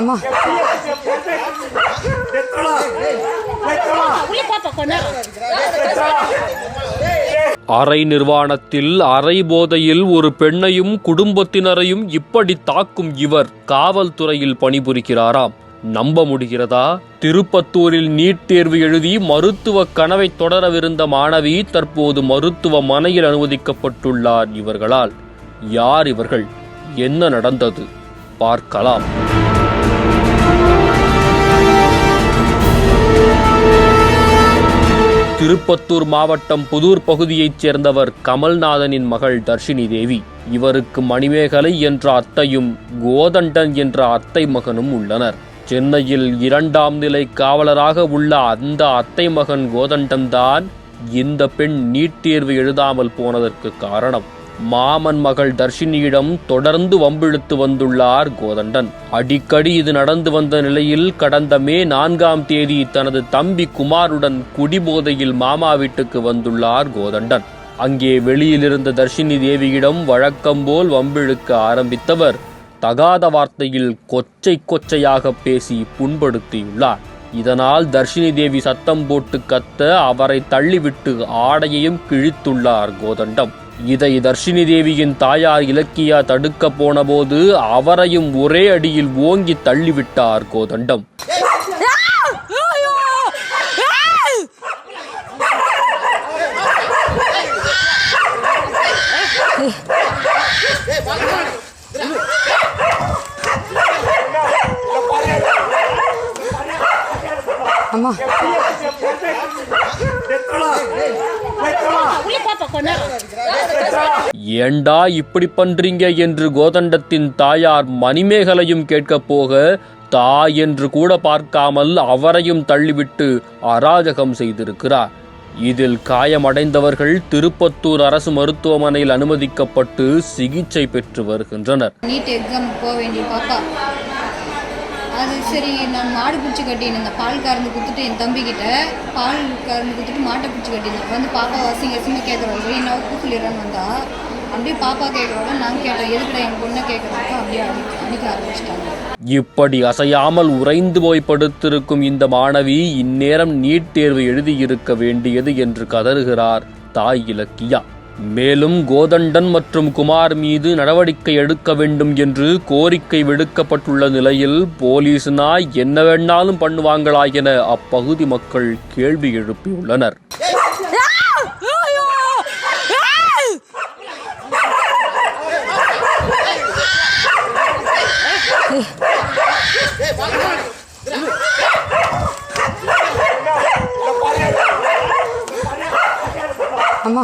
அம்மா அரை நிர்வாணத்தில் அரை போதையில் ஒரு பெண்ணையும் குடும்பத்தினரையும் இப்படி தாக்கும் இவர் காவல்துறையில் பணிபுரிகிறாராம். நம்ப முடிகிறதா? திருப்பத்தூரில் நீட் தேர்வு எழுதி மருத்துவ கனவை தொடரவிருந்த மாணவி தற்போது மருத்துவமனையில் அனுமதிக்கப்பட்டுள்ளார் இவர்களால். யார் இவர்கள்? என்ன நடந்தது? பார்க்கலாம். திருப்பத்தூர் மாவட்டம் புதூர் பகுதியைச் சேர்ந்தவர் கமல்நாதனின் மகள் தர்ஷினி தேவி. இவருக்கு மணிமேகலை என்ற அத்தையும் கோதண்டன் என்ற அத்தை மகனும் உள்ளனர். சென்னையில் 2ஆம் நிலை காவலராக உள்ள அந்த அத்தை மகன் கோதண்டன் தான் இந்த பெண் நீட் தேர்வு எழுதாமல் போனதற்கு காரணம். மாமன் மகள் தர்ஷினியிடம் தொடர்ந்து வம்பிழுத்து வந்துள்ளார் கோதண்டன். அடிக்கடி இது நடந்து வந்த நிலையில் கடந்த மே 4ஆம் தேதி தனது தம்பி குமாருடன் குடிபோதையில் மாமா வீட்டுக்கு வந்துள்ளார் கோதண்டன். அங்கே வெளியிலிருந்த தர்ஷினி தேவியிடம் வழக்கம்போல் வம்பிழுக்க ஆரம்பித்தவர் தகாத வார்த்தையில் கொச்சையாக பேசி புண்படுத்தியுள்ளார். இதனால் தர்ஷினி தேவி சத்தம் போட்டு கத்த அவரை தள்ளிவிட்டு ஆடையையும் கிழித்துள்ளார் கோதண்டம். இதை தர்ஷினி தேவியின் தாயார் இலக்கியா தடுக்க போனபோது அவரையும் ஒரே அடியில் ஓங்கி தள்ளிவிட்டார் கோதண்டம். அம்மா ஏண்டா இப்படி பண்றீங்க என்று கோதண்டத்தின் தாயார் மணிமேகலையும் கேட்க போக தாய் என்று கூட பார்க்காமல் அவரையும் தள்ளிவிட்டு அராஜகம் செய்திருக்கிறார். இதில் காயமடைந்தவர்கள் திருப்பத்தூர் அரசு மருத்துவமனையில் அனுமதிக்கப்பட்டு சிகிச்சை பெற்று வருகின்றனர். நீட் எக்ஸாம் போக வேண்டிய பாப்பா அது சரி, நான் மாடு பிடிச்சி கட்டியிருந்தேன். பால் கறந்து கொடுத்துட்டு என் தம்பிக்கிட்ட பால் கறந்து கொடுத்துட்டு மாட்டை பிடிச்சி கட்டியிருந்தேன். வந்து பாப்பா அசிங்கமாக கேட்குறோம், நான் கூப்பிடுறேன்னு வந்தா அப்படியே பாப்பா கேட்குறோட நான் கேட்டேன், எதுக்கிட்ட என் பொண்ணை கேட்குறப்போ அப்படியே அடிக்க ஆரம்பிச்சிட்டாங்க. இப்படி அசையாமல் உறைந்து போய் படுத்திருக்கும் இந்த மாணவி இந்நேரம் நீட் தேர்வு எழுதியிருக்க வேண்டியது என்று கதறுகிறார் தாய் இலக்கியா. மேலும் கோதண்டன் மற்றும் குமார் மீது நடவடிக்கை எடுக்க வேண்டும் என்று கோரிக்கை விடுக்கப்பட்டுள்ள நிலையில் போலீஸ்னா என்ன வேணாலும் பண்ணுவாங்களா என அப்பகுதி மக்கள் கேள்வி எழுப்பியுள்ளனர். அம்மா